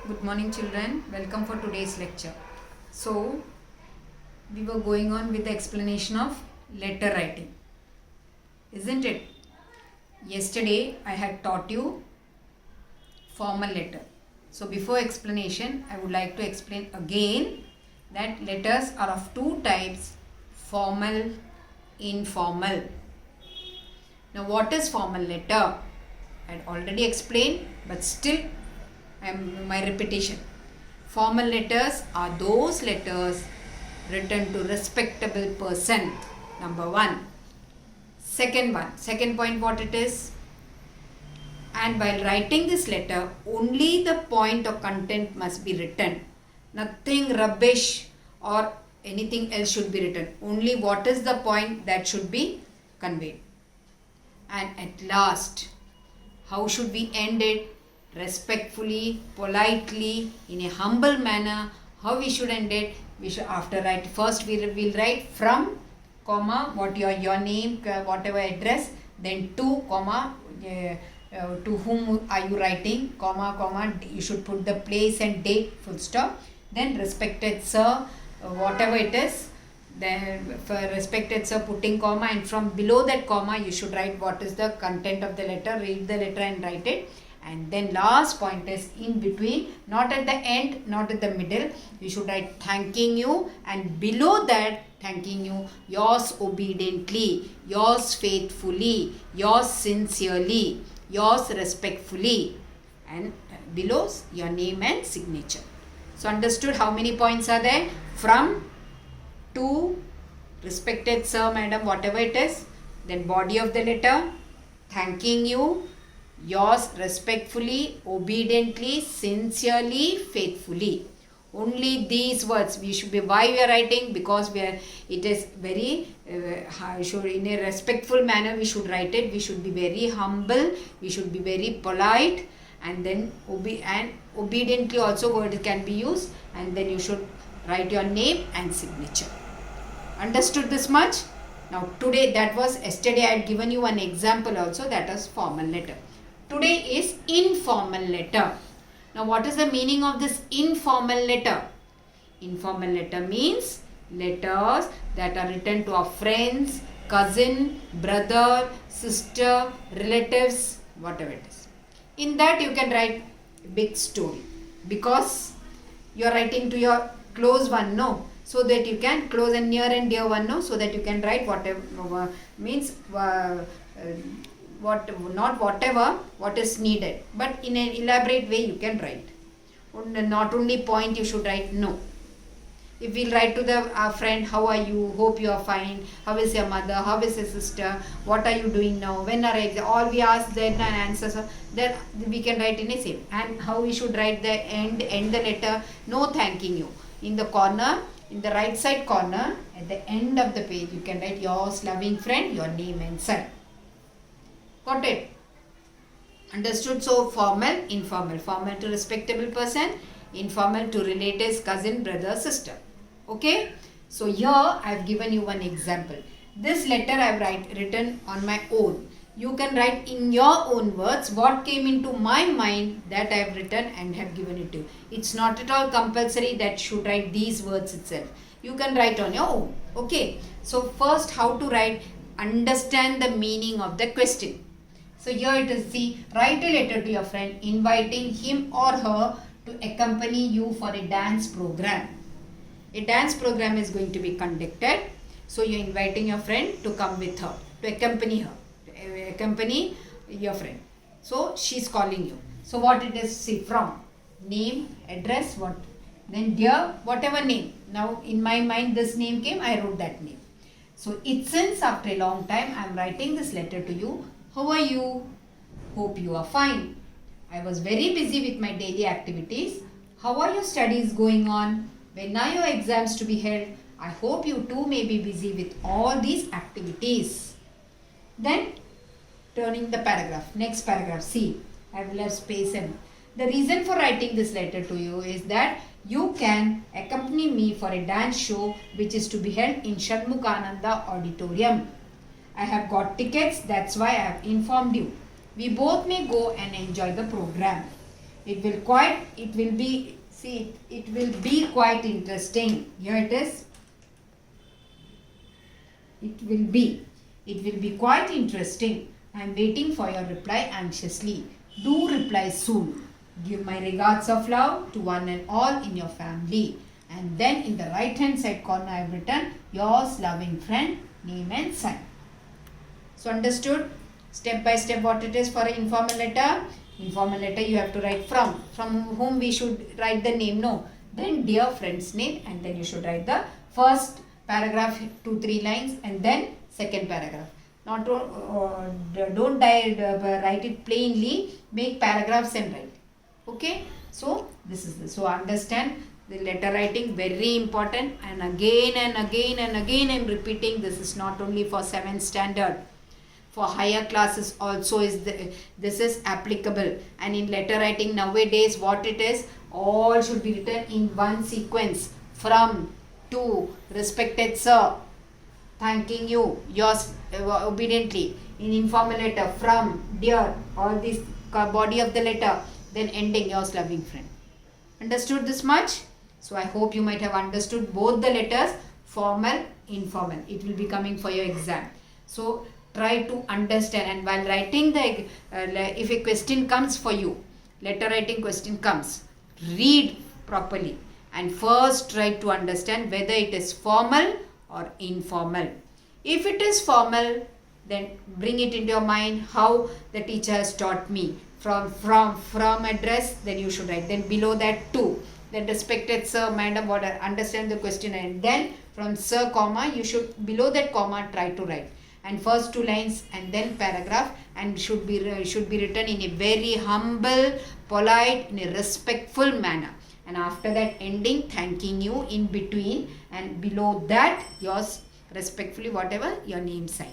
Good morning, children. Welcome for today's lecture. So, we were going on with the explanation of letter writing, isn't it? Yesterday, I had taught you formal letter. So, before explanation, I would like to explain again that letters are of two types, formal, informal. Now, what is formal letter? I had already explained, but still my repetition. Formal letters are those letters written to respectable person. Number one. Second point what it is. And while writing this letter, only the point or content must be written. Nothing rubbish or anything else should be written. Only what is the point that should be conveyed. And at last, how should we end it? Respectfully, politely, in a humble manner. How we should end it? We should first we'll write from, comma, what your name, whatever address, then to, comma, to whom are you writing, comma, you should put the place and date, full stop. Then respected sir, whatever it is, then for respected sir, putting comma, and from below that comma you should write what is the content of the letter, read the letter and write it. And then last point is in between, not at the end, not at the middle. You should write thanking you, and below that thanking you, yours obediently, yours faithfully, yours sincerely, yours respectfully, and below your name and signature. So understood how many points are there? From, to, respected sir, madam, whatever it is. Then body of the letter, thanking you, yours respectfully, obediently, sincerely, faithfully. Only these words we should be. Why we are writing? Because it is very in a respectful manner we should write it. We should be very humble, we should be very polite, and then obediently also word can be used, and then you should write your name and signature. Understood this much? Now today, that was yesterday I had given you an example also, that is formal letter. Today is informal letter. Now what is the meaning of this informal letter? Informal letter means letters that are written to our friends, cousin, brother, sister, relatives, whatever it is. In that you can write big story, because you are writing to your close one, no? So that you can, close and near and dear one, no? So that you can write whatever means what is needed, but in an elaborate way you can write. Not only point you should write, no. If we'll write to our friend, how are you, hope you are fine, how is your mother, how is your sister, what are you doing now, when are exams, all we ask, then an answer, then we can write in a same. And how we should write the end the letter, no thanking you. In the corner, in the right side corner, at the end of the page, you can write yours loving friend, your name and sign. Got it? Understood? So formal, informal. Formal to respectable person, informal to relatives, cousin, brother, sister. Okay? So here I have given you one example. This letter I have written on my own. You can write in your own words what came into my mind, that I have written and have given it to you. It's not at all compulsory that should write these words itself. You can write on your own. Okay? So first, how to write? Understand the meaning of the question. So here it is, see, write a letter to your friend inviting him or her to accompany you for a dance program. A dance program is going to be conducted. So you are inviting your friend to come with her, to accompany her, to accompany your friend. So she is calling you. So what it is, see, from, name, address, what, then dear, whatever name. Now in my mind this name came, I wrote that name. So since after a long time I am writing this letter to you. How are you? Hope you are fine. I was very busy with my daily activities. How are your studies going on? When are your exams to be held? I hope you too may be busy with all these activities. Then turning the paragraph. Next paragraph. See, I will have space and the reason for writing this letter to you is that you can accompany me for a dance show which is to be held in Shanmukhananda Auditorium. I have got tickets, that's why I have informed you. We both may go and enjoy the program. It will be, see, it will be quite interesting. Here it is. It will be quite interesting. I am waiting for your reply anxiously. Do reply soon. Give my regards of love to one and all in your family. And then in the right hand side corner I have written yours loving friend, name and sign. So understood step by step what it is for an informal letter. Informal letter you have to write from whom we should write the name, no. Then dear friend's name, and then you should write the first paragraph 2-3 lines and then second paragraph. Not don't write it plainly, make paragraphs and write. Okay, so this is this. So understand the letter writing very important, and again and again and again I am repeating, this is not only for 7th standard. For higher classes also this is applicable. And in letter writing nowadays what it is, all should be written in one sequence. From, to, respected sir, thanking you, yours obediently. In informal letter, from, dear, all this body of the letter, then ending yours loving friend. Understood this much? So I hope you might have understood both the letters, formal, informal. It will be coming for your exam. So try to understand, and while writing the if a question comes for you, letter writing question comes, read properly and first try to understand whether it is formal or informal. If it is formal, then bring it into your mind how the teacher has taught me. From address, then you should write. Then below that to, then respected sir, madam, what, understand the question, and then from sir comma you should below that comma try to write. And first 2 lines and then paragraph, and should be written in a very humble, polite, in a respectful manner. And after that ending, thanking you in between, and below that yours respectfully whatever your name sign.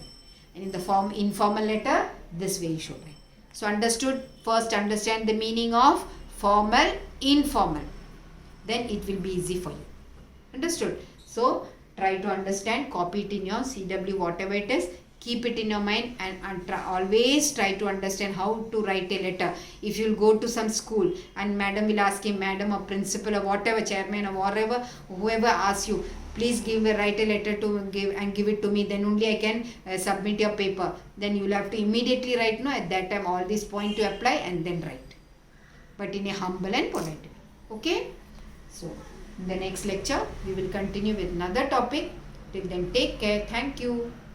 And in the informal letter, this way you should write. So understood? First understand the meaning of formal, informal. Then it will be easy for you. Understood? So try to understand, copy it in your CW, whatever it is, keep it in your mind, and always try to understand how to write a letter. If you will go to some school and madam will ask him, madam or principal or whatever, chairman or whatever, whoever asks you, please write a letter to give it to me, then only I can submit your paper. Then you will have to immediately write, no, at that time all these points to apply and then write. But in a humble and polite way. Okay? So in the next lecture, we will continue with another topic. Till then, take care. Thank you.